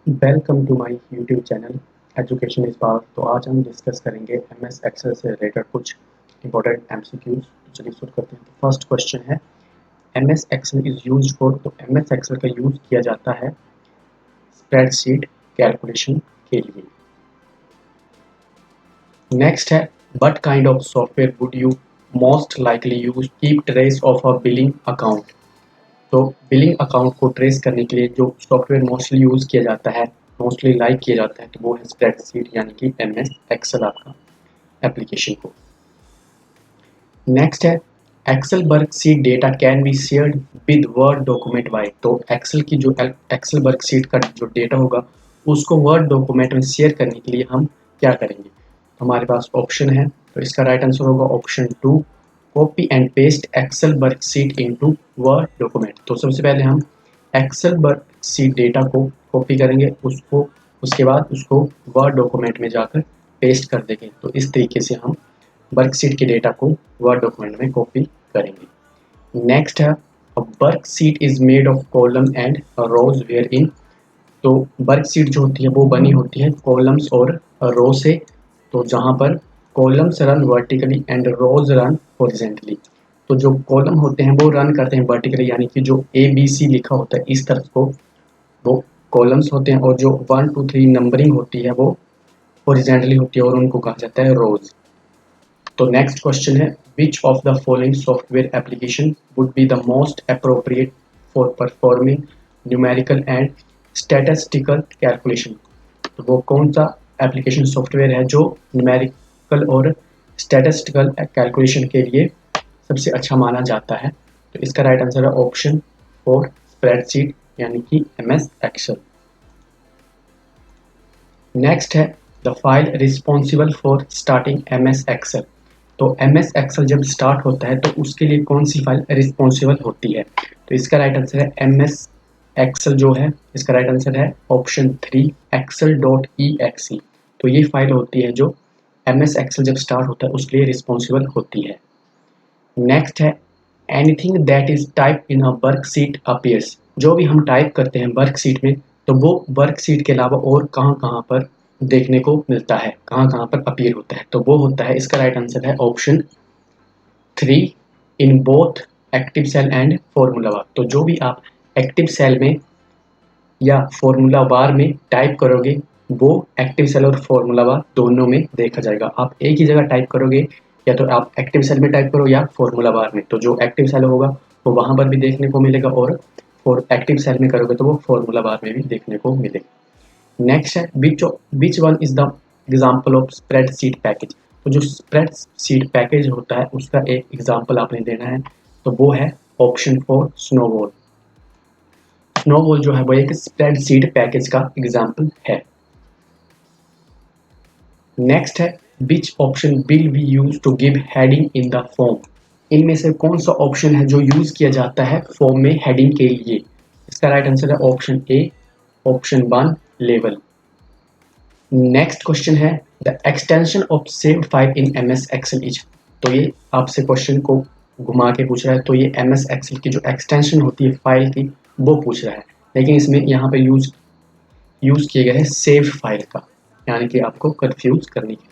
Welcome to my YouTube channel education is power. तो आज हम डिस्कस करेंगे एमएस एक्सेल से रिलेटेड कुछ इंपॉर्टेंट एमसीक्यूज। तो चलिए शुरू करते हैं। तो फर्स्ट क्वेश्चन है, MS Excel is used for. तो एमएस एक्सेल का यूज किया जाता है स्प्रेडशीट कैलकुलेशन के लिए। नेक्स्ट है, what kind of software would you most likely use keep trace of a billing account. तो बिलिंग अकाउंट को ट्रेस करने के लिए जो सॉफ्टवेयर मोस्टली यूज़ किया जाता है, मोस्टली लाइक किया जाता है, तो वो है स्प्रेडशीट यानी कि एमएस एक्सेल आपका एप्लीकेशन को। नेक्स्ट है, Excel worksheet data can be shared with Word document by. तो एक्सेल की जो एक्सेल वर्कशीट का जो डेटा होगा उसको वर्ड डॉक्यूमेंट में शेयर करने के लिए हम क्या करेंगे। तो हमारे पास ऑप्शन है, तो इसका राइट आंसर होगा option 2, copy and paste Excel worksheet into Word document. तो सबसे पहले हम एक्सेल वर्कशीट डेटा को कॉपी करेंगे, उसको उसके बाद उसको वर्ड डॉक्यूमेंट में जाकर पेस्ट कर देंगे। तो इस तरीके से हम वर्कशीट के डेटा को वर्ड डॉक्यूमेंट में कॉपी करेंगे। नेक्स्ट है, worksheet is made of column and rows where in. तो वर्कशीट जो होती है वो बनी होती है कॉलम्स और रो से। तो जहाँ पर columns run vertically and rows run horizontally. तो जो कॉलम होते हैं वो रन करते हैं वर्टिकली, यानी कि जो ए बी सी लिखा होता है इस तरफ को वो कॉलम्स होते हैं, और जो 1 2 3 नंबरिंग होती है वो हॉरिजेंटली होती है और उनको कहा जाता है रोज। तो नेक्स्ट क्वेश्चन है, which of the following software application would be the most appropriate for performing numerical and statistical calculation. तो वो कौन सा एप्लीकेशन सॉफ्टवेयर है जो न्यूमेरिकल और स्टैटिस्टिकल कैलकुलेशन के लिए सबसे अच्छा माना जाता है। तो इसका राइट आंसर है ऑप्शन 4, स्प्रेडशीट यानी कि एमएस एक्सेल। नेक्स्ट है, the file responsible for starting MS Excel. तो एमएस एक्सेल जब स्टार्ट होता है तो उसके लिए कौन सी फाइल रिस्पॉन्सिबल होती है। तो इसका राइट आंसर है एमएस एक्सेल जो है, इसका राइट आंसर है ऑप्शन 3, excel.exe। तो ये फाइल होती है जो एमएस एक्सेल जब स्टार्ट होता है उसके लिए रिस्पॉन्सिबल होती है। नेक्स्ट है, anything that is type in a worksheet appears. जो भी हम टाइप करते हैं वर्कशीट में तो वो वर्कशीट के अलावा और कहाँ कहाँ पर देखने को मिलता है, कहाँ कहाँ पर अपीयर होता है। तो वो होता है, इसका राइट आंसर है option 3, in both active cell and formula bar. तो जो भी आप एक्टिव सेल में या फॉर्मूला बार में टाइप करोगे वो एक्टिव सेल और फॉर्मूला बार दोनों में देखा जाएगा। आप एक ही जगह टाइप करोगे, या तो आप एक्टिव सेल में टाइप करो या फॉर्मूला बार में, तो जो एक्टिव सेल होगा वो वहाँ पर भी देखने को मिलेगा, और फॉर एक्टिव सेल में करोगे तो वो फॉर्मूला बार में भी देखने को मिलेगा। नेक्स्ट है, which one is the example of spreadsheet package. तो जो स्प्रेडशीट पैकेज होता है उसका एक एग्जाम्पल आपने देना है, तो वो है ऑप्शन 4, स्नोबॉल। स्नोबॉल जो है वो एक स्प्रेडशीट पैकेज का एग्जाम्पल है। नेक्स्ट है, which option will be use to give heading in the form. इनमें से कौन सा ऑप्शन है जो यूज किया जाता है फॉर्म में हेडिंग के लिए। इसका राइट आंसर है ऑप्शन ए, ऑप्शन 1, लेवल। नेक्स्ट क्वेश्चन है, the extension of save file in MS Excel is. तो ये आपसे क्वेश्चन को घुमा के पूछ रहा है, तो ये एमएस एक्सेल की जो एक्सटेंशन होती है फाइल की वो पूछ रहा है, लेकिन इसमें यहाँ पे यूज किए गए हैं सेव फाइल का, यानी कि आपको कंफ्यूज करने के लिए।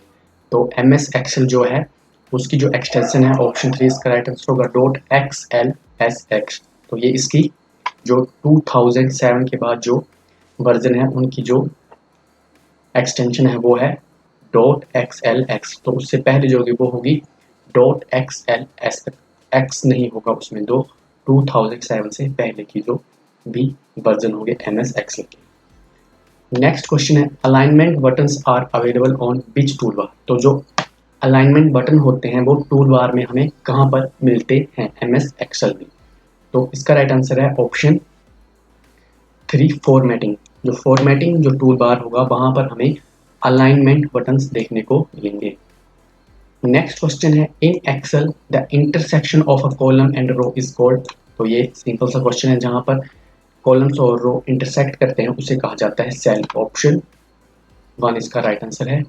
तो एमएस एक्सेल जो है उसकी जो एक्सटेंशन है ऑप्शन 3, इसका राइट आंसर होगा .xlsx। तो ये इसकी जो 2007 के बाद जो वर्जन है उनकी जो एक्सटेंशन है वो है .xlx। तो उससे पहले जो होगी वो होगी .xls। x नहीं होगा उसमें, 2007 से पहले की जो भी वर्जन होंगे एमएस एक्सेल के। नेक्स्ट क्वेश्चन है, alignment buttons are available on which tool bar. तो जो अलाइनमेंट बटन होते हैं वो टूल बार में हमें कहाँ पर मिलते हैं एमएस एक्सेल में। तो इसका राइट आंसर है ऑप्शन 3, फॉर्मेटिंग। जो फॉर्मेटिंग जो टूल बार होगा वहाँ पर हमें अलाइनमेंट बटन्स देखने को मिलेंगे। नेक्स्ट क्वेश्चन है, in Excel the intersection of a column and row is called. तो ये सिंपल सा क्वेश्चन है, जहाँ पर कॉलम्स और रो इंटरसेक्ट करते हैं उसे कहा जाता है सेल। ऑप्शन 1 इसका राइट आंसर है।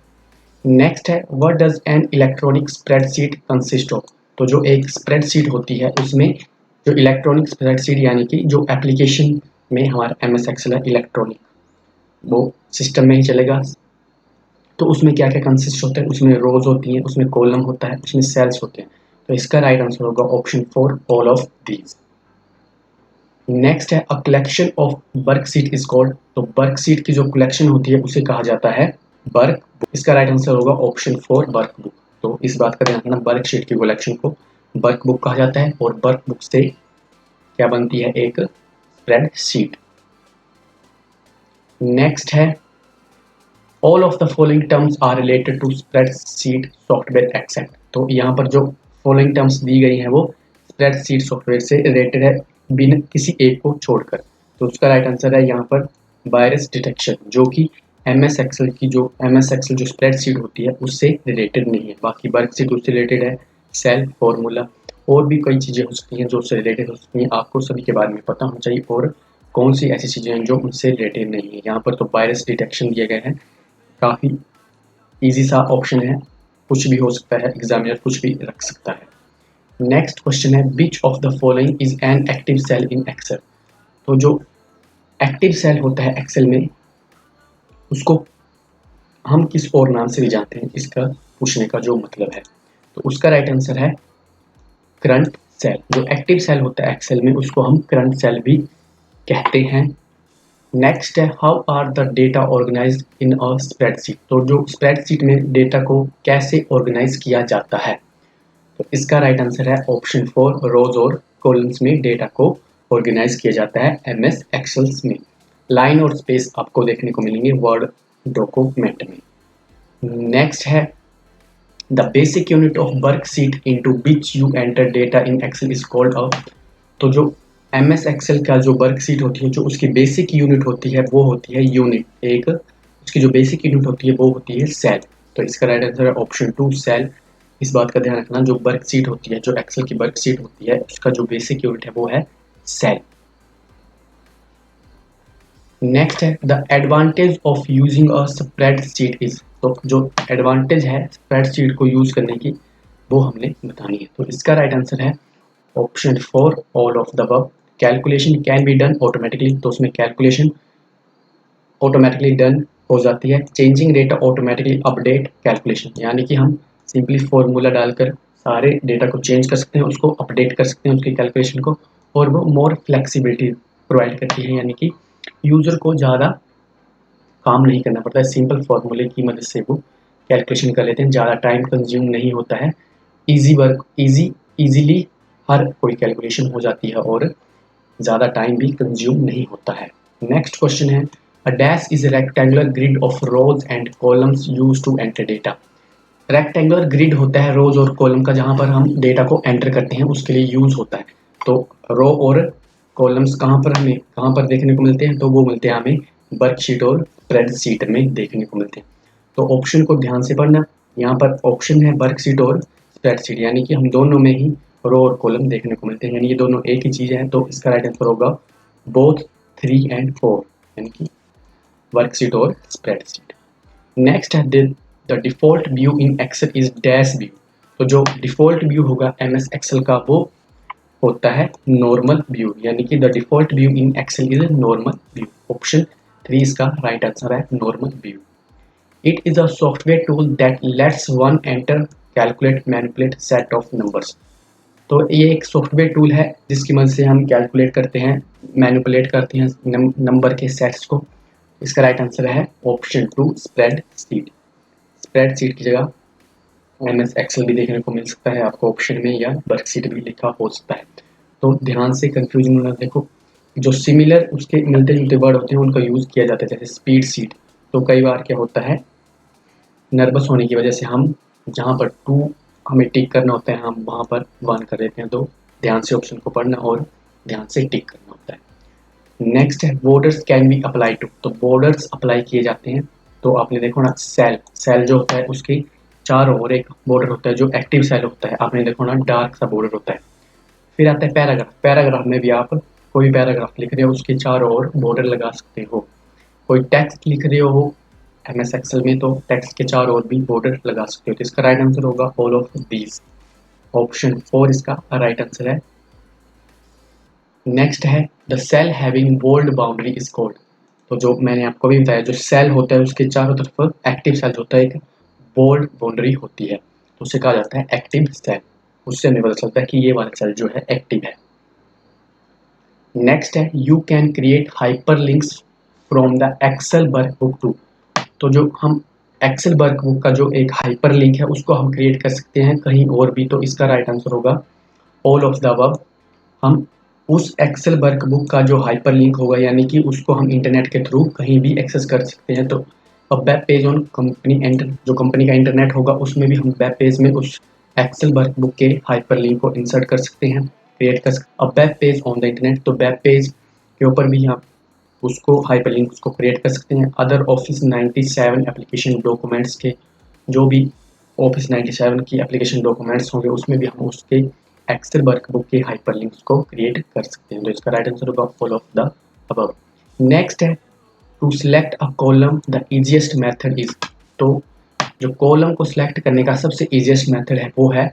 नेक्स्ट है, what does an electronic spreadsheet consist of. तो जो एक स्प्रेडशीट होती है उसमें जो इलेक्ट्रॉनिक स्प्रेडशीट यानी कि जो एप्लीकेशन में हमारा एमएस एक्सेल है इलेक्ट्रॉनिक, वो सिस्टम में ही चलेगा। तो उसमें क्या क्या कंसिस्ट होता है, उसमें रोज होती हैं, उसमें कॉलम होता है, उसमें सेल्स होते हैं। तो इसका राइट आंसर होगा option 4 all of these. Next है a collection of worksheet is called. तो वर्कशीट की जो कलेक्शन होती है उसे कहा जाता है वर्क बुक। इसका राइट आंसर होगा ऑप्शन 4 वर्क बुक। तो इस बात का ध्यान रखना, वर्कशीट की कलेक्शन को वर्क बुक कहा जाता है और वर्क बुक से क्या बनती है, एक स्प्रेड शीट। नेक्स्ट है all of the following terms are related to spreadsheet software except. तो यहाँ पर जो फॉलोइंग टर्म्स दी गई हैं वो स्प्रेडशीट सॉफ्टवेयर से रिलेटेड है, बिना किसी एक को छोड़कर। तो उसका राइट आंसर है यहाँ पर वायरस डिटेक्शन, जो कि एमएस एक्सेल की जो एमएस एक्सेल जो स्प्रेडशीट होती है उससे रिलेटेड नहीं है। बाकी वर्कशीट उससे रिलेटेड है, सेल फॉर्मूला और भी कई चीज़ें हो सकती हैं जो उससे रिलेटेड हो सकती हैं। आपको सभी के बारे में पता होना चाहिए और कौन सी ऐसी चीज़ें हैं जो उनसे रिलेटेड नहीं है। यहाँ पर तो वायरस डिटेक्शन दिए गए हैं, काफ़ी इजी सा ऑप्शन है, कुछ भी हो सकता है, एग्जामिनर कुछ भी रख सकता है। नेक्स्ट क्वेश्चन है which of the following is an active cell in Excel. तो जो एक्टिव सेल होता है एक्सेल में उसको हम किस और नाम से भी जानते हैं, इसका पूछने का जो मतलब है। तो उसका राइट आंसर है करंट सेल। जो एक्टिव सेल होता है एक्सेल में उसको हम करंट सेल भी कहते हैं। नेक्स्ट है how are the data organized in a spreadsheet. तो जो स्प्रेडशीट में डेटा को कैसे ऑर्गेनाइज किया जाता है, तो इसका राइट आंसर है ऑप्शन 4 रोज और कॉलम्स में डेटा को ऑर्गेनाइज किया जाता है एमएस एक्सेल्स में। लाइन और स्पेस आपको देखने को मिलेंगे वर्ड डॉक्यूमेंट में। नेक्स्ट है the basic unit of worksheet into which you enter data in Excel is called a. तो जो एम एस एक्सेल का जो वर्कशीट होती है, जो उसकी बेसिक यूनिट होती है वो होती है यूनिट। एक उसकी जो बेसिक यूनिट होती है वो होती है सेल। तो इसका राइट आंसर है ऑप्शन 2 सेल। इस बात का ध्यान रखना, जो वर्कशीट होती है, जो एक्सेल की वर्कशीट होती है उसका जो बेसिक यूनिट है वो है सेल। नेक्स्ट है the advantage of using a spreadsheet is. तो जो एडवांटेज है स्प्रेडशीट को यूज करने की वो हमने बतानी है। तो इसका राइट आंसर है option 4 all of the above. Calculation can be done automatically. तो उसमें कैलकुलेशन ऑटोमेटिकली डन हो जाती है। Changing data automatically update calculation, यानी कि हम सिंपली फॉर्मूला डालकर सारे डेटा को चेंज कर सकते हैं, उसको अपडेट कर सकते हैं उसकी कैलकुलेशन को। और वो मोर फ्लेक्सिबिलिटी प्रोवाइड करती है, यानी कि यूज़र को ज़्यादा काम नहीं करना पड़ता है, सिंपल फार्मूले की मदद से वो कैलकुलेशन कर लेते हैं, ज़्यादा टाइम कंज्यूम नहीं होता है। ईजी वर्क ईजीली हर कोई कैलकुलेशन हो जाती है और ज़्यादा टाइम भी कंज्यूम नहीं होता है। नेक्स्ट क्वेश्चन है a dash is a rectangular grid of rows and columns used to enter data। Rectangular grid होता है रोज और कॉलम का, जहां पर हम डेटा को एंटर करते हैं उसके लिए यूज होता है। तो रो और कॉलम्स कहाँ पर देखने को मिलते हैं, तो वो मिलते हैं हमें वर्कशीट और स्प्रेडशीट में देखने को मिलते हैं। तो ऑप्शन को ध्यान से पढ़ना, यहाँ पर ऑप्शन है वर्कशीट और स्प्रेडशीट, यानी कि हम दोनों में ही रो और कॉलम देखने को मिलते हैं, यानी ये दोनों एक ही चीज़ है। तो इसका राइट आंसर होगा बोथ 3 एंड 4, यानी कि वर्कशीट और स्प्रेडशीट। नेक्स्ट है the default view in Excel is dash view. तो जो डिफॉल्ट व्यू होगा एमएस एक्सेल का वो होता है नॉर्मल व्यू, यानी कि the default view in Excel is normal view. Option 3 इसका राइट आंसर है normal view. It is a software tool that lets one enter calculate manipulate set of numbers. तो ये एक सॉफ्टवेयर टूल है जिसकी मदद से हम कैलकुलेट करते हैं, मैनिपुलेट करते हैं नंबर के सेट्स को। इसका राइट आंसर है ऑप्शन 2 स्प्रेडशीट। स्प्रेडशीट की जगह एमएस एक्सेल भी देखने को मिल सकता है आपको ऑप्शन में, या वर्कशीट भी लिखा हो सकता है। तो ध्यान से कंफ्यूजन ना देखो, जो सिमिलर उसके मिलते जुलते वर्ड होते हैं उनका यूज़ किया जाता है, जैसे स्पीड सीट। तो कई बार क्या होता है, नर्वस होने की वजह से हम जहाँ पर 2 हमें टिक करना होता है हम वहाँ पर 1 कर देते हैं। तो ध्यान से ऑप्शन को पढ़ना और ध्यान से टिक करना होता है। नेक्स्ट है borders can be apply to. तो बॉर्डर्स अप्लाई किए जाते हैं। तो आपने देखो ना सेल सेल जो होता है उसके चारों ओर एक बॉर्डर होता है जो एक्टिव सेल होता है, आपने देखो ना डार्क सा बॉर्डर होता है। फिर आता है पैराग्राफ। पैराग्राफ में भी आप कोई पैराग्राफ लिख रहे हो उसके चारों ओर बॉर्डर लगा सकते हो। कोई टेक्स्ट लिख रहे हो एमएस एक्सेल में तो टेक्स्ट के चारों ओर भी बॉर्डर लगा सकते हो। तो इसका राइट आंसर होगा ऑल ऑफ दीज। ऑप्शन 4 इसका राइट आंसर है। नेक्स्ट है the cell having bold boundary is called. तो जो मैंने आपको भी बताया, जो सेल होता है उसके चारों तरफ एक्टिव सेल होता है, एक बोल्ड बाउंड्री होती है, तो उसे कहा जाता है एक्टिव सेल। उससे हमें पता चलता है कि ये वाला सेल जो है एक्टिव है। नेक्स्ट है you can create hyperlinks from the Excel workbook to. तो जो हम एक्सेल वर्कबुक का जो एक हाइपरलिंक है उसको हम क्रिएट कर सकते हैं कहीं और भी, तो इसका राइट आंसर होगा ऑल ऑफ द अबव। हम उस एक्सेल वर्कबुक का जो हाइपरलिंक होगा यानी कि उसको हम इंटरनेट के थ्रू कहीं भी एक्सेस कर सकते हैं। तो अब वेब पेज ऑन कंपनी जो कंपनी का इंटरनेट होगा उसमें भी हम वेब पेज में उस एक्सेल वर्कबुक के हाइपरलिंक को इंसर्ट कर सकते हैं, क्रिएट कर सकते। अब web page on the internet, तो वेब पेज के ऊपर भी आप उसको हाइपरलिंक उसको क्रिएट कर सकते हैं। अदर ऑफिस 97 एप्लीकेशन डॉक्यूमेंट्स के जो भी ऑफिस 97 की एप्लीकेशन डॉक्यूमेंट्स होंगे उसमें भी हम उसके एक्सेल वर्कबुक के हाइपरलिंक्स को क्रिएट कर सकते हैं। तो इसका राइट आंसर होगा all of the above. Next है to select a column the easiest method is. तो जो कॉलम को सिलेक्ट करने का सबसे इजीएस्ट मेथड है वो है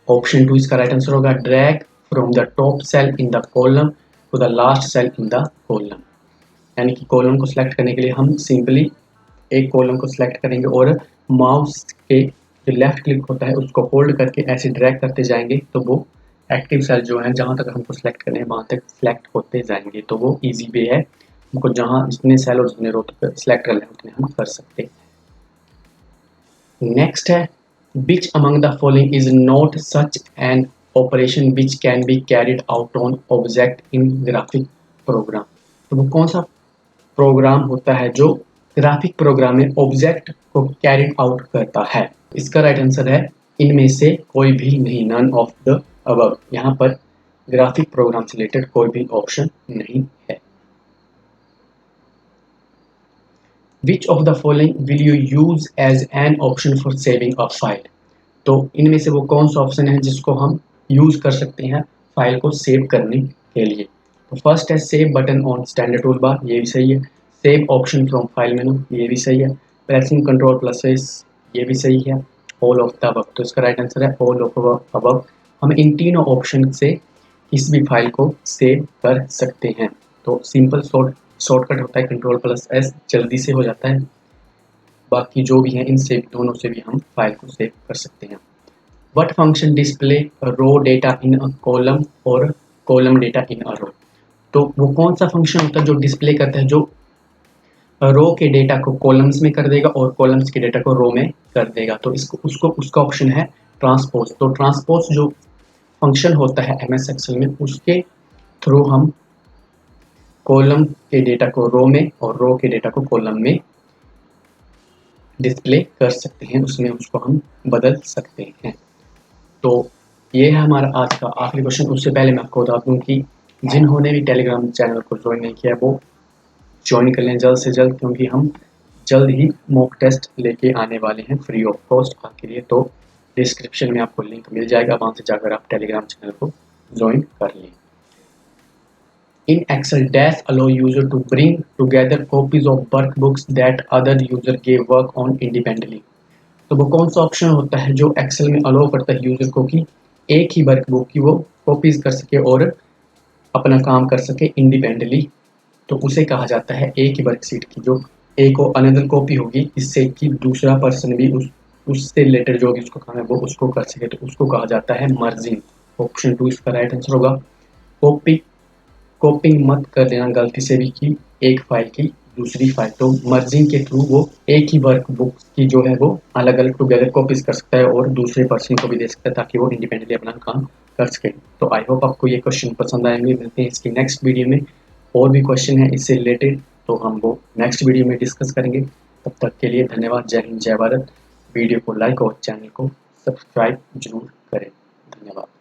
ऑप्शन 2। इसका राइट आंसर होगा drag from the top cell in the column to the last cell in the column. यानी कि कॉलम को सिलेक्ट करने के लिए हम सिंपली एक कॉलम को सिलेक्ट करेंगे और माउस के जो लेफ्ट क्लिक होता है उसको होल्ड करके ऐसे ड्रैग करते जाएंगे, तो वो एक्टिव सेल जो है जहाँ तक हमको सिलेक्ट करने हैं वहाँ तक सिलेक्ट होते जाएंगे। तो वो इजी वे है, हमको जहाँ जितने सेल और जितने रो तक सिलेक्ट करना है उतने हम कर सकते हैं। नेक्स्ट है which among the following is not such an operation which can be carried out on object in graphic program। तो वो कौन सा प्रोग्राम होता है जो ग्राफिक प्रोग्राम में ऑब्जेक्ट को कैरिड आउट करता है। इसका राइट आंसर है इनमें से कोई भी नहीं, नन ऑफ द अबव। यहाँ पर ग्राफिक प्रोग्राम से रिलेटेड कोई भी ऑप्शन नहीं है। Which of the following will you use as an option for saving a file। तो इनमें से वो कौन सा ऑप्शन है जिसको हम यूज कर सकते हैं फाइल को सेव करने के लिए। तो फर्स्ट है save button on standard tool bar, ये भी सही है। Save option from file menu, ये भी सही है। प्रेसिंग कंट्रोल प्लस एस, ये भी सही है। ऑल ऑफ द अबव, तो इसका राइट आंसर है ऑल ऑफ अबव। हम इन तीनों ऑप्शन से किसी भी फाइल को सेव कर सकते हैं। तो सिंपल शॉर्टकट होता है कंट्रोल प्लस एस, जल्दी से हो जाता है। बाकी जो भी है इनसे दोनों से भी हम फाइल को सेव कर सकते हैं। What function display row data in a column और column data in a row. तो वो कौन सा फंक्शन होता है जो डिस्प्ले करता है, जो रो के डेटा को कॉलम्स में कर देगा और कॉलम्स के डेटा को रो में कर देगा। तो इसको उसका ऑप्शन है ट्रांसपोज। तो ट्रांसपोज जो फंक्शन होता है एमएस एक्सेल में, उसके थ्रू हम कॉलम के डेटा को रो में और रो के डेटा को कॉलम में डिस्प्ले कर सकते हैं, उसमें उसको हम बदल सकते हैं। तो ये है हमारा आज का आखिरी क्वेश्चन। उससे पहले मैं आपको बता दूं कि जिन्होंने भी टेलीग्राम चैनल को ज्वाइन नहीं किया वो ज्वाइन कर लें जल्द से जल्द, क्योंकि हम जल्द ही मॉक टेस्ट लेके आने वाले हैं फ्री ऑफ कॉस्ट आपके लिए। तो डिस्क्रिप्शन में आपको लिंक मिल जाएगा, वहाँ से जाकर आप टेलीग्राम चैनल को ज्वाइन कर लें। In Excel, dash allow user to bring together copies of workbooks that other user gave work on independently। तो वो कौन सा ऑप्शन होता है जो एक्सेल में अलाउ करता है यूजर को कि एक ही वर्कबुक की वो कॉपीज कर सके और अपना काम कर सके इंडिपेंडेंटली। तो उसे कहा जाता है एक ही वर्कशीट की जो एक और अनदर कॉपी होगी, इससे कि दूसरा पर्सन भी उससे रिलेटेड जो भी उसको काम है वो उसको कर सके, तो उसको कहा जाता है मर्जिंग। ऑप्शन 2 इसका राइट आंसर होगा। कॉपिंग मत कर देना गलती से भी कि एक फाइल की दूसरी फाइल, तो मर्जिंग के थ्रू वो एक ही वर्कबुक की जो है वो अलग अलग टुगेदर कॉपीज कर सकता है और दूसरे पर्सन को भी दे सकता है ताकि वो इंडिपेंडेंटली अपना काम कर सके। तो आई होप आपको ये क्वेश्चन पसंद आएंगे। मिलते हैं इसकी नेक्स्ट वीडियो में, और भी क्वेश्चन है इससे रिलेटेड तो हम वो नेक्स्ट वीडियो में डिस्कस करेंगे। तब तक के लिए धन्यवाद। जय हिंद, जय भारत। वीडियो को लाइक और चैनल को सब्सक्राइब जरूर करें। धन्यवाद।